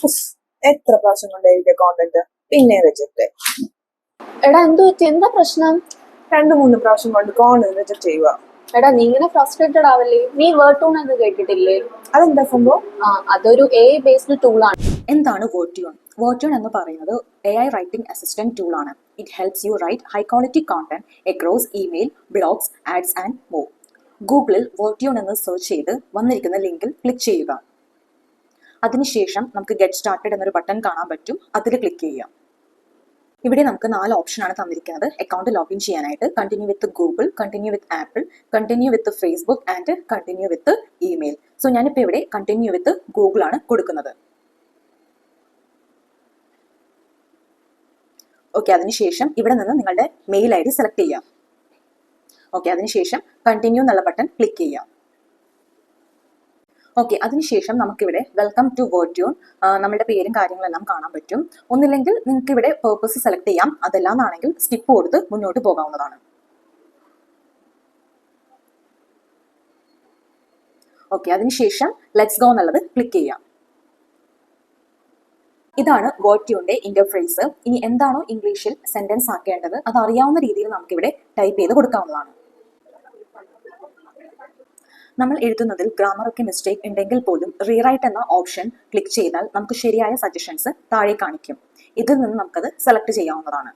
ഉഫ്, എത്ര പ്രാവശ്യം കൊണ്ട് എഴുതിയ കോണ്ടന്റ് പിന്നെ റിജക്ട്. എടാ എന്തു പറ്റി? എന്താ പ്രശ്നം? 2-3 പ്രാവശ്യം കൊണ്ട് കോണ്ടന്റ് റിജക്ട് ചെയ്യുക. എടാ നീ ഇങ്ങനെ ഫ്രസ്ട്രേറ്റഡ് ആവല്ലേ? നീ വേർട്ടൂൺ എന്ന് കേട്ടിട്ടില്ലേ? അതെന്താ സംഭവം? അതൊരു AI ബേസ്ഡ് ടൂൾ ആണ്. എന്താണ് വേർട്യൂൺ? വേർട്യൂൺ എന്ന് പറയുന്നത് AI റൈറ്റിംഗ് അസിസ്റ്റന്റ് ടൂൾ ആണ്. It helps you write high quality content across email, blogs, ads and more. ഗൂഗിളിൽ വേർട്യൂൺ എന്ന് സെർച്ച് ചെയ്ത് വന്നിരിക്കുന്ന ലിങ്കിൽ ക്ലിക്ക് ചെയ്യുക. അതിനുശേഷം നമുക്ക് ഗെറ്റ് സ്റ്റാർട്ടഡ് എന്നൊരു ബട്ടൺ കാണാൻ പറ്റും. അതിൽ ക്ലിക്ക് ചെയ്യാം. ഇവിടെ നമുക്ക് 4 ഓപ്ഷനാണ് തന്നിരിക്കുന്നത്. അക്കൗണ്ട് ലോഗിൻ ചെയ്യാനായിട്ട് continue with Google, continue with apple, continue with Facebook and continue with email. So ഞാനിപ്പോൾ ഇവിടെ കണ്ടിന്യൂ വിത്ത് ഗൂഗിൾ ആണ് കൊടുക്കുന്നത്. ഓക്കെ, അതിനുശേഷം ഇവിടെ നിന്ന് നിങ്ങളുടെ മെയിൽ ID സെലക്ട് ചെയ്യാം. ഓക്കെ, അതിനുശേഷം കണ്ടിന്യൂ എന്നുള്ള ബട്ടൺ ക്ലിക്ക് ചെയ്യാം. ഓക്കെ, അതിനുശേഷം നമുക്കിവിടെ വെൽക്കം ടു വേർട്യൂൺ നമ്മുടെ പേരും കാര്യങ്ങളെല്ലാം കാണാൻ പറ്റും. ഒന്നില്ലെങ്കിൽ നിങ്ങൾക്ക് ഇവിടെ പേർപ്പസ് സെലക്ട് ചെയ്യാം. അതല്ലാന്നാണെങ്കിൽ സ്കിപ്പ് കൊടുത്ത് മുന്നോട്ട് പോകാവുന്നതാണ്. ഓക്കെ, അതിനുശേഷം ലെറ്റ്സ് ഗോ എന്നുള്ളത് ക്ലിക്ക് ചെയ്യാം. ഇതാണ് വേർട്യൂണിന്റെ ഇന്റർഫേസ്. ഇനി എന്താണോ ഇംഗ്ലീഷിൽ സെന്റൻസ് ആക്കേണ്ടത് അത് അറിയാവുന്ന രീതിയിൽ നമുക്കിവിടെ ടൈപ്പ് ചെയ്ത് കൊടുക്കാവുന്നതാണ്. നമ്മൾ എഴുതുന്നതിൽ ഗ്രാമറൊക്കെ മിസ്റ്റേക്ക് ഉണ്ടെങ്കിൽ പോലും റീറൈറ്റ് എന്ന ഓപ്ഷൻ ക്ലിക്ക് ചെയ്താൽ നമുക്ക് ശരിയായ സജഷൻസ് താഴെ കാണിക്കും. ഇതിൽ നിന്ന് നമുക്കത് സെലക്ട് ചെയ്യാവുന്നതാണ്.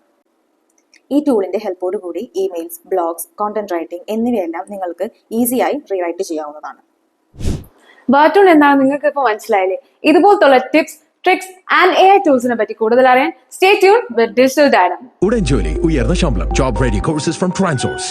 ഈ ടൂളിന്റെ ഹെൽപ്പോടു കൂടി ഇമെയിൽസ്, ബ്ലോഗ്സ്, കോണ്ടന്റ് റൈറ്റിംഗ് എന്നിവയെല്ലാം നിങ്ങൾക്ക് ഈസിയായി റീറൈറ്റ് ചെയ്യാവുന്നതാണ്. വേർട്യൂൺ എന്താണ് നിങ്ങൾക്ക് ഇപ്പോൾ മനസ്സിലായില്ലേ? ഇതുപോലത്തുള്ള ടിപ്സ്, ട്രിക്സ് ആൻഡ് AI ടൂൾസിനെ പറ്റി കൂടുതൽ അറിയാൻ സ്റ്റേ ട്യൂൺ വിത്ത് ഡിജിറ്റൽ ഡയനാമോ. ഉടൻ ജോലി, ഉയർന്ന ശമ്പളം, job ready courses from Transource.